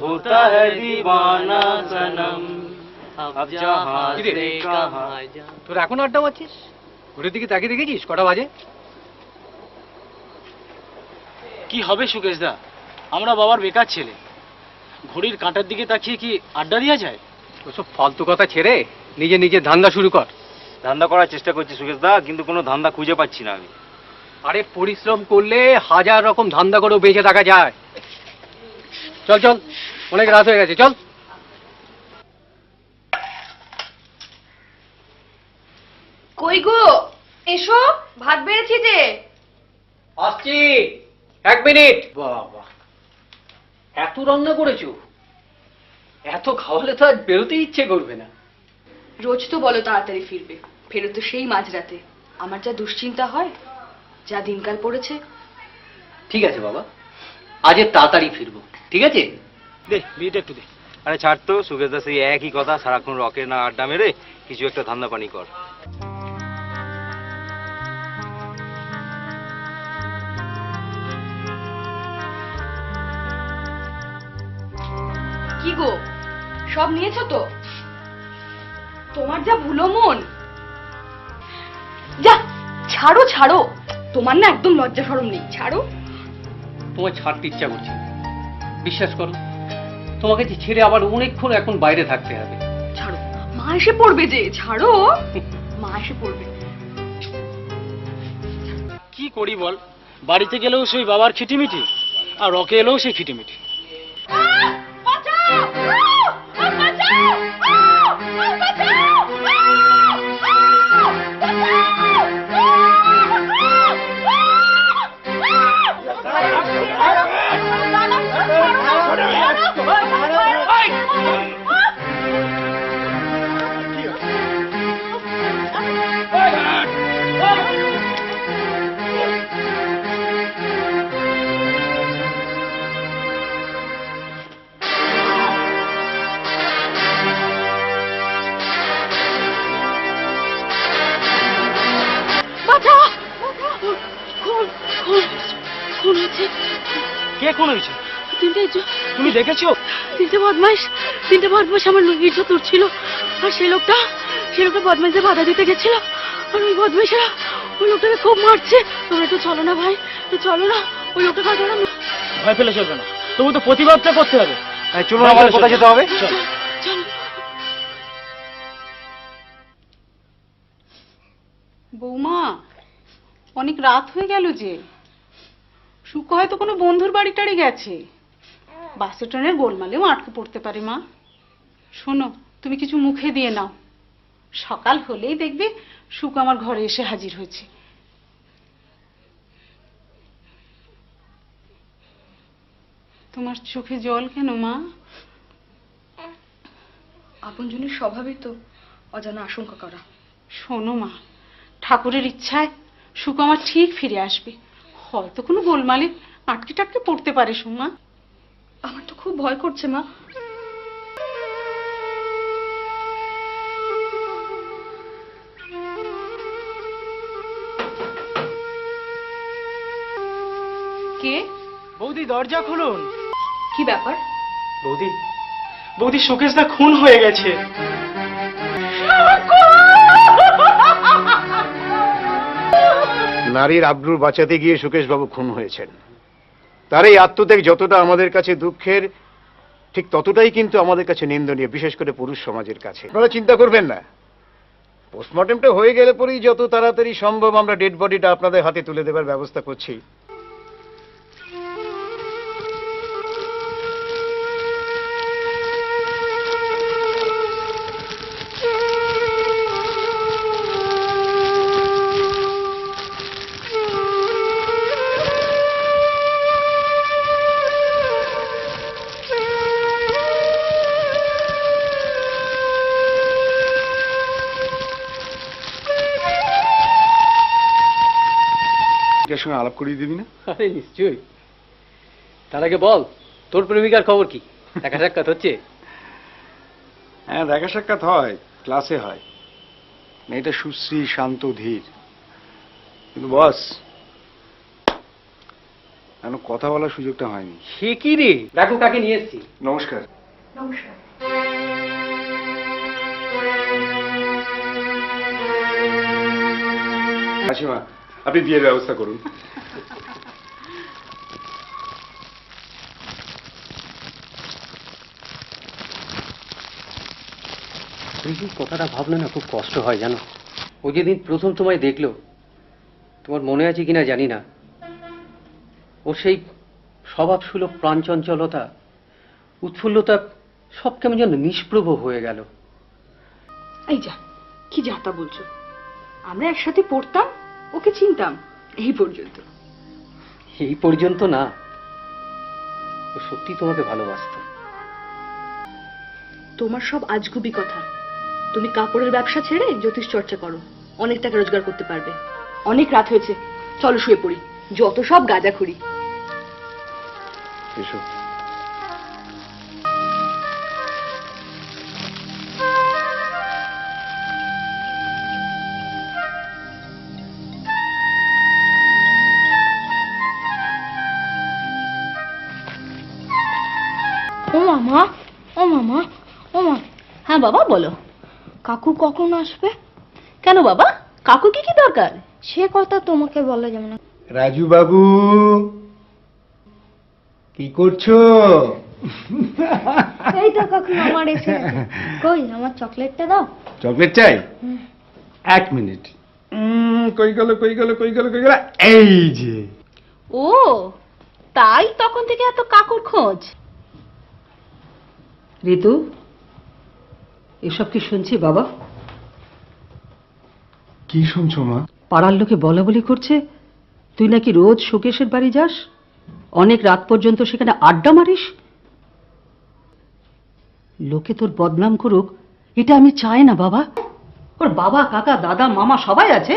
होता है दीवाना सनम अब जहां से कहां जा। তোর এখন আড্ডা মারছিস? ঘড়ির দিকে তাকিয়ে দেখেছিস কটা বাজে? কি হবে সুকেশ দা, আমরা বাবার বেকার ছেলে, ঘড়ির কাঁটার দিকে তাকিয়ে কি আড্ডা দেওয়া যায়? ওসব ফালতু কথা ছেড়ে নিজে নিজে ধান্দা শুরু কর। ধান্দা করার চেষ্টা করছি সুকেশ দা, কিন্তু কোনো ধান্দা খুঁজে পাচ্ছি না আমি। আরে পরিশ্রম করলে হাজার রকম ধান্দা করেও বেঁচে থাকা যায়। চল চল, অনেক রাত হয়ে গেছে, চল। কই গো, এসো, ভাত বেড়েছি যে। আসছি, 1 মিনিট। বাবা, এত রান্না করেছো? এত খাওয়ালে তো আজ বেরোতে ইচ্ছে করবে না। রোজ তো বলো তাড়াতাড়ি ফিরবে, ফেরো তো সেই মাঝরাতে। আমার যা দুশ্চিন্তা হয়, যা দিনকাল পড়েছে। ঠিক আছে বাবা, আজ তাড়াতাড়ি ফিরবো, ঠিক আছে? দে বিয়েটা একটু দে। আরে ছাড় তো সুকেশ দা, সেই একই কথা, সারাক্ষণ রকের না আড্ডা মেরে কিছু একটা ধান্দা পানি কর। কি গো, সব নিয়েছো তো? তোমার যা ভুলো মন। যা, ছাড়ো ছাড়ো, তোমার না একদম লজ্জা শরম নেই, ছাড়ো। তোমার ছাড়তে ইচ্ছা করছে, বিশ্বাস করো, তোমাকে যে ছেড়ে আবার অনেকক্ষণ এখন বাইরে থাকতে হবে। ছাড়ো, মা এসে পড়বে যে, ছাড়ো। মা এসে পড়বে। কি করি বল, বাড়িতে গেলেও সেই বাবার খিটিমিটি, আর রকে এলেও সেই খিটিমিটি। কে খুন হয়েছে? তুমি দেখেছো? তিনটে বদমাইশ আমার ইজ্জত উঠছিল, আর সেই লোকটা বদমাইশে বাধা দিতে গেছিল, আর ওই বদমাইশেরা ওই লোকটাকে খুব মারছে। তোমরা একটু চলো না ভাই, চলো না, ওই লোকটা কাজ না। ভয় পেলে চলবে না, তবু তো প্রতিবাদটা করতে হবে। চলো, আমাদের কোথায় যেতে হবে? চল। বৌমা, অনেক রাত হয়ে গেল যে। সুখ হয়তো কোনো বন্ধুর বাড়ি টাড়ি গেছে, বাসে ট্রেনের গোলমালেও আটকে পড়তে পারে। মা শোনো, তুমি কিছু মুখে দিয়ে নাও, সকাল হলেই দেখবে সুখ আমার ঘরে এসে হাজির হয়েছে। তোমার চোখে জল কেন মা? আপনজনের স্বভাবই তো অজানা আশঙ্কা করা। শোনো মা, ঠাকুরের ইচ্ছায় সুখ আমার ঠিক ফিরে আসবে, হয়তো কোনো গোলমালে আটকে টাটকে পড়তে পারে। সোমা, আমার তো খুব ভয় করছে মা। কে? বৌদি, দরজা খুলুন। কি ব্যাপার? বৌদি শোকেশ দা খুন হয়ে গেছে। নারীর আব্রু বাঁচাতে গিয়ে সুকেশ বাবু খুন হয়েছেন। তার এই আত্মত্যাগ যতটা আমাদের কাছে দুঃখের, ঠিক ততটাই কিন্তু আমাদের কাছে নিন্দনীয়, বিশেষ করে পুরুষ সমাজের কাছে। আপনারা চিন্তা করবেন না, পোস্টমর্টেমটা হয়ে গেলে পরেই যত তাড়াতাড়ি সম্ভব আমরা ডেড বডিটা আপনাদের হাতে তুলে দেবার ব্যবস্থা করছি। সঙ্গে আলাপ করিয়ে দিবি না? আরে নিশ্চয়ই। তার আগে বল, তোর প্রেমিকার খবর কি? দেখা সাক্ষাৎ হচ্ছে? হ্যাঁ, দেখা সাক্ষাৎ হয়, ক্লাসে হয়। মেয়েটা সুশ্রী, শান্ত, ধীর। কিন্তু বস, এখনো কথা বলার সুযোগটা হয়নি। সে কি রে, দেখো কাকে নিয়ে এসেছি। নমস্কার। মাসিমা, আপনি বিয়ের ব্যবস্থা করুন। তুমি কি কথাটা ভাবলে না খুব কষ্ট হয় জানো। ও যেদিন প্রথম তোমায় দেখলো, তোমার মনে আছে কিনা জানি না, ও সেই স্বভাবসুলভ প্রাণচঞ্চলতা, উৎফুল্লতা সব কেমন যেন নিষ্প্রভ হয়ে গেল। এই যা, কি যাতা বলছো? আমরা একসাথে পড়তাম, ওকে চিনতাম, এই পর্যন্ত। এই পর্যন্ত না, ও সত্যি তোমাকে ভালোবাসতো। তোমার সব আজগুবি কথা। তুমি কাপড়ের ব্যবসা ছেড়ে জ্যোতিষ চর্চা করো, অনেক টাকা রোজগার করতে পারবে। অনেক রাত হয়েছে, চলো শুয়ে পড়ি। যত সব গাঁজাখুরি। এসো। ও মামা, ও মামা, ও মা। হ্যাঁ বাবা বলো। কাকু কখন আসবে? কেন বাবা, কাকু কি দরকার? সে কথা তোমাকে বলা যাবে না। রাজু বাবু, কি করছো? এই তো কাকু আমার এসে গেছে। কই আমার চকলেটটা দাও। চকলেট চাই? 1 মিনিট। কই গেল কই গেল কই গেল কই গেল? এই যে। ও তাই তখন থেকে এত কাকুর খোঁজ। ঋতু, এসব কি শুনছি বাবা? কি শুনছো মা? পাড়ার লোকে বলা বলি করছে তুই নাকি রোজ সুকেশের বাড়ি যাস, অনেক রাত পর্যন্ত সেখানে আড্ডা মারিস। লোকে তোর বদনাম করুক, এটা আমি চাই না বাবা। ওর বাবা, কাকা, দাদা, মামা সবাই আছে,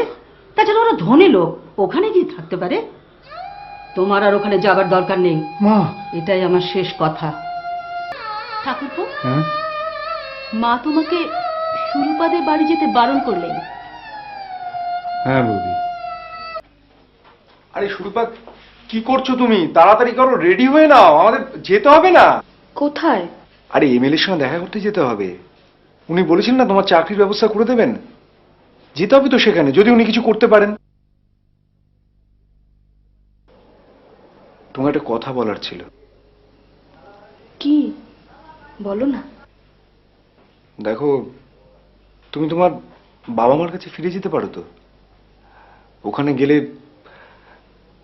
তাছাড়া ওরা ধনী লোক, ওখানে গিয়ে থাকতে পারে। তোমার আর ওখানে যাবার দরকার নেই মা। এটাই আমার শেষ কথা। ঠাকুরপো, হ্যাঁ? মা তোমাকে সুরূপাদের বাড়ি যেতে বারণ করলেন। হ্যাঁ বৌদি। আরে সুরূপা, কি করছো তুমি? তাড়াতাড়ি করো, রেডি হয়ে নাও, আমাদের যেতে হবে না? কোথায়? আরে এমএলএর সঙ্গে দেখা করতে যেতে হবে। উনি বলেছেন না তোমার চাকরির ব্যবস্থা করে দেবেন। যেতে হবে তো সেখানে, যদি উনি কিছু করতে পারেন। তোমার একটা কথা বলার ছিল। কি বলো না। দেখো, তুমি তোমার বাবা মার কাছে ফিরে যেতে পারো তো। ওখানে গেলে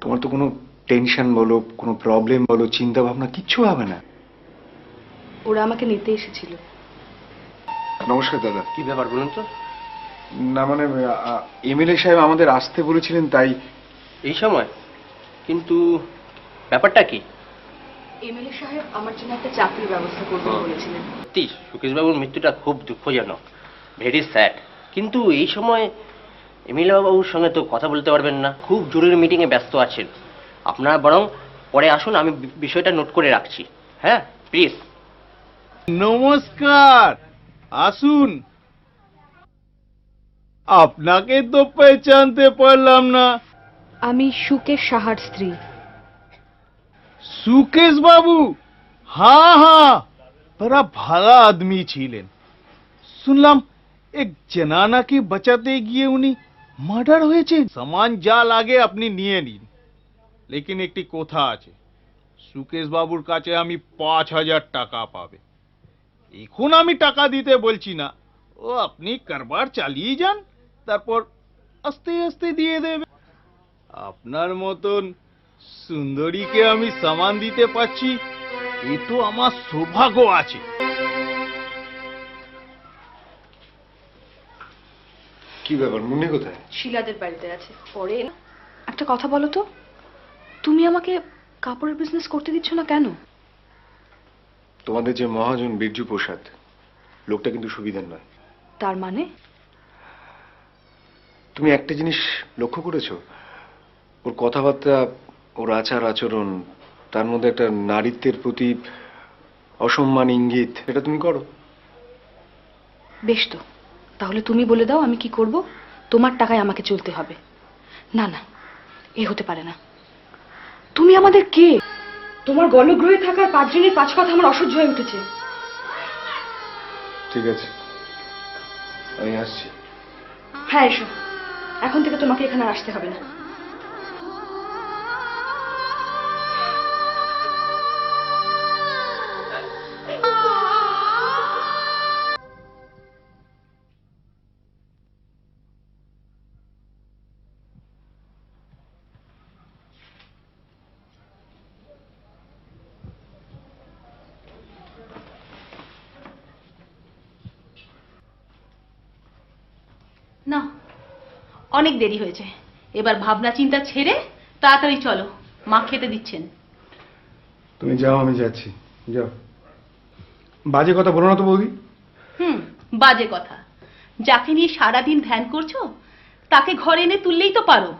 তোমার তো কোনো টেনশন বলো, কোনো প্রবলেম বলো, চিন্তা ভাবনা কিচ্ছু হবে না। ওরা আমাকে নিতে এসেছিল। নমস্কার দাদা। কি ব্যাপার বলুন তো? না মানে এমএলএ সাহেব আমাদের আসতে বলেছিলেন, তাই। এই সময়? কিন্তু ব্যাপারটা কি? এমএলএ সাহেব আমার জন্য একটা চাকরির ব্যবস্থা করবেন বলেছিলেন। সত্যি সুকেশবাবুর মৃত্যুটা খুব দুঃখজনক, ভেরি স্যাড। কিন্তু এই সময় এমএলএ বাবুর সঙ্গে তো কথা বলতে পারবেন না, খুব জরুরি মিটিংয়ে ব্যস্ত আছেন। আপনারা বরং পরে আসুন, আমি বিষয়টা নোট করে রাখছি। হ্যাঁ প্লিজ। নমস্কার, আসুন। আপনাকে তো পহচানতে পারলাম না। আমি সুকেশ সাহার স্ত্রী। সুকেশ বাবু? হ্যাঁ হ্যাঁ, बड़ा ভালো আদমি ছিলেন। শুনলাম এক জনানাকে বাঁচাতে গিয়ে উনি মার্ডার হয়েছে। সামান যা লাগে আপনি নিয়ে নিন, লেকিন একটি কথা আছে, সুকেশ বাবুর কাছে আমি 5000 টাকা পাবে। এখন আমি টাকা দিতে বলছি না, ও আপনি কারবার চালিয়ে যান, তারপর আস্তে আস্তে দিয়ে দেবে। আপনার মতন সুন্দরীকে আমি সামান দিতে পারছি, এই তো আমার সৌভাগ্য আছে। কি ব্যাপার, মুন্নি কোথায়? শিলাদের বাড়িতে আছে, পরে না। একটা কথা বলো তো, তুমি আমাকে কাপড়ের বিজনেস করতে দিচ্ছ না কেন? তোমাদের যে মহাজন বীরজু প্রসাদ, লোকটা কিন্তু সুবিধার নয়। তার মানে? তুমি একটা জিনিস লক্ষ্য করেছো? ওর কথাবার্তা, ওর আচার আচরণ, তার মধ্যে একটা নারীত্বের প্রতি অসম্মান ইঙ্গিত, এটা তুমি করো। বেশ তো, তাহলে তুমি বলে দাও আমি কি করব। তোমার টাকায় আমাকে চলতে হবে। না না, এ হতে পারে না। তুমি আমাদের কে? তোমার গলগ্রহে থাকার 5 জনের 5 কথা আমার অসহ্য হয়ে উঠেছে। ঠিক আছে, আমি আসছি। হ্যাঁ এসো, এখন থেকে তোমাকে এখানে আর আসতে হবে না। না, অনেক দেরি হয়েছে, এবার ভাবনা চিন্তা ছেড়ে তাড়াতাড়ি চলো, মা খেতে দিচ্ছেন। তুমি যাও, আমি যাচ্ছি। যাও। বাজে কথা বলো না তো বৌদি। বাজে কথা? যাকে নিয়ে সারাদিন ধ্যান করছো তাকে ঘরে এনে তুললেই তো পারো।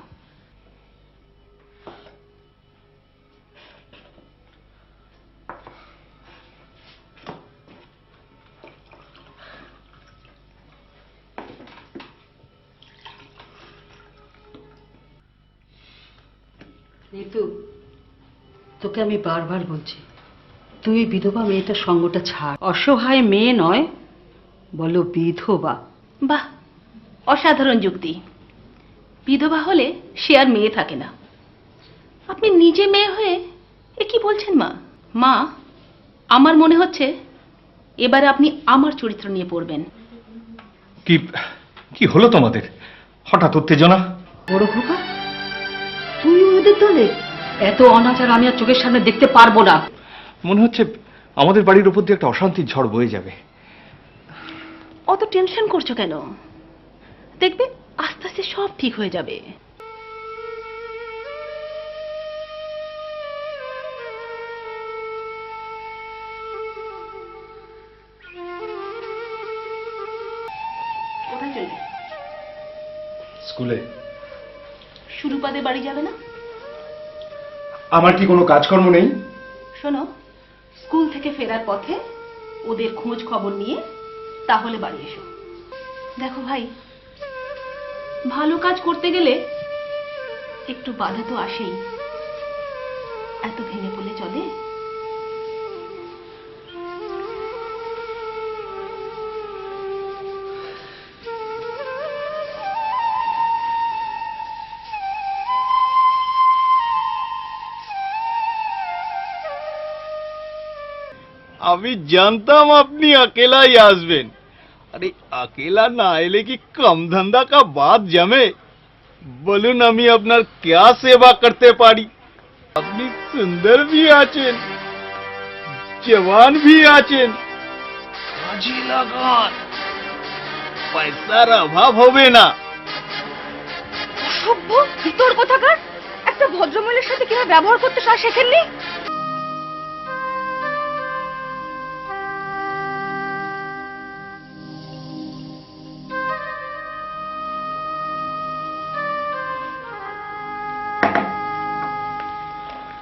নিতু, তোকে আমি বারবার বলছি, তুই বিধবা মেয়েটার সঙ্গটা ছাড়। অসহায় মেয়ে নয়, বলো বিধবা। বাহ, অসাধারণ যুক্তি। বিধবা হলে সে আর মেয়ে থাকে না। আপনি নিজে মেয়ে হয়ে এ কি বলছেন মা? মা, আমার মনে হচ্ছে এবারে আপনি আমার চরিত্র নিয়ে পড়বেন। কি কি হলো তোমাদের? হঠাৎ উত্তেজনা? বড় খোকা, তুই ওদের দলে? এত অনাচার আমি আর চোখের সামনে দেখতে পারবো না। মনে হচ্ছে আমাদের বাড়ির উপর দিয়ে একটা অশান্তির ঝড় বয়ে যাবে। অত টেনশন করছো কেন? দেখবে আস্তে আস্তে সব ঠিক হয়ে যাবে। কোথায় চলবে? স্কুলে। সুরূপাদের বাড়ি যাবে না? আমার কি কোনো কাজকর্ম নেই? শোনো, স্কুল থেকে ফেরার পথে ওদের খোঁজ খবর নিয়ে তাহলে বাড়ি এসো। দেখো ভাই, ভালো কাজ করতে গেলে একটু বাধা তো আসেই। এত ভেঙে পড়লে চলে? আমি জানতাম আপনি अकेला ही আসবেন। अरे अकेला না এলে কি কাম ধান্দা का बात जमे? বলুন আমি আপনার क्या সেবা করতে পারি? আপনি সুন্দর भी আছেন, জওয়ান भी আছেন, কাজে লাগান, পয়সার অভাব হবে না। অসভ্য ভিতর কোথাকার! একটা ভদ্রমহিলার সাথে কিভাবে ব্যবহার করতে তা শেখেননি?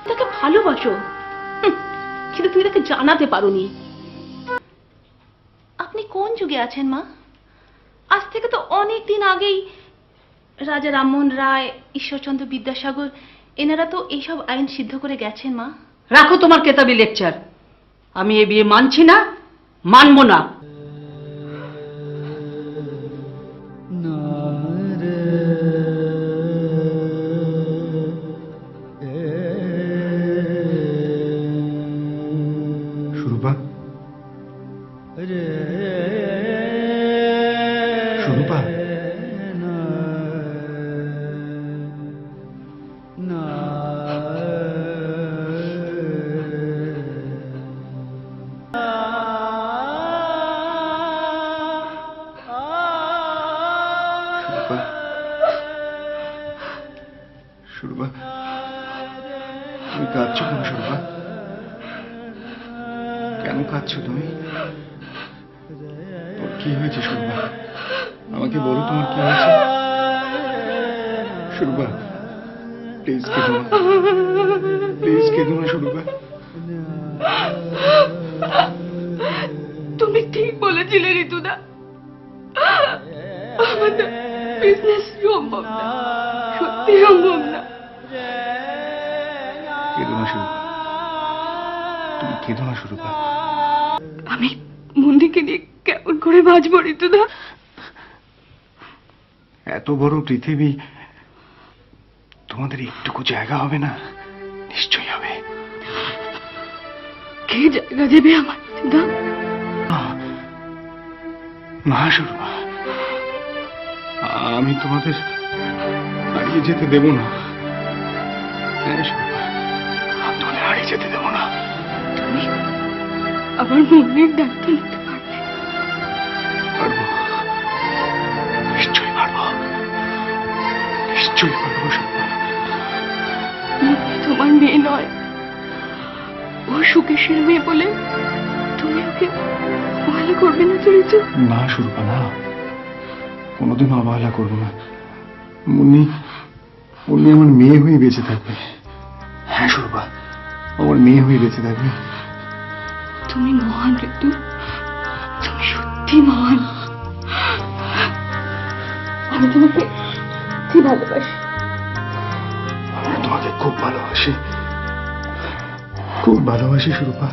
তাকে ভালোবাসো, কিন্তু তুমি তাকে জানাতে পারোনি। আপনি কোন যুগে আছেন মা? আজ থেকে তো অনেক দিন আগেই রাজা রামমোহন রায়, ঈশ্বরচন্দ্র বিদ্যাসাগর এনারা তো এইসব আইন সিদ্ধ করে গেছেন মা। রাখো তোমার কেতাবি লেকচার। আমি এ বিয়ে মানছি না, মানবো না। সুরূপা, সুরূপা, সুরূপা, তুমি কাঁদছো কেন? সুরূপা, কেন কাঁদছো তুমি? তোর কি হয়েছে সুরূপা? আমাকে বলো তোমার কি হয়েছে। সুরূপা, প্লিজ কেঁদো না, প্লিজ কেঁদো না সুরূপা। তুমি ঠিক বলেছিলে ঋতুদা, আমাদের বিজনেস সম্ভব না, সত্যি সম্ভব না। না সুরূপা, তুমি কেঁদো না সুরূপা। আমি মন্দিরকে নিয়ে কেমন করে বাঁচবো ঋতুদা? এত বড় পৃথিবী, তোমাদের একটুকু জায়গা হবে না? নিশ্চয়ই হবে। কে জায়গা দেবে আমার ঋতুদা? না সুরূপা, আমি তোমাদের হারিয়ে যেতে দেব না। হ্যাঁ সুরূপা, আমি তোমাদের হারিয়ে যেতে দেব না। তুমি আমার মন্দির দায়িত্ব নিতে পারবে? পারবো, নিশ্চয়ই পারবো, নিশ্চয়ই পারবো সুরূপা। মন্দির তোমার মেয়ে নয়, ও সুকেশের মেয়ে বলে তুমি ওকে অবহেলা করবে না তো ঋতু? না সুরূপা, না, কোনোদিনও অবহেলা করবো না। মুন্নি, মুন্নি আমার মেয়ে হয়ে বেঁচে থাকবে। হ্যাঁ সুরূপা, আমার মেয়ে হয়ে বেঁচে থাকবে। তুমি মহান ঋতু, তুমি সত্যি মহান। আমি তোমাকে কি ভালোবাসি। আমি তোমাকে খুব ভালোবাসি, খুব ভালোবাসি সুরূপা।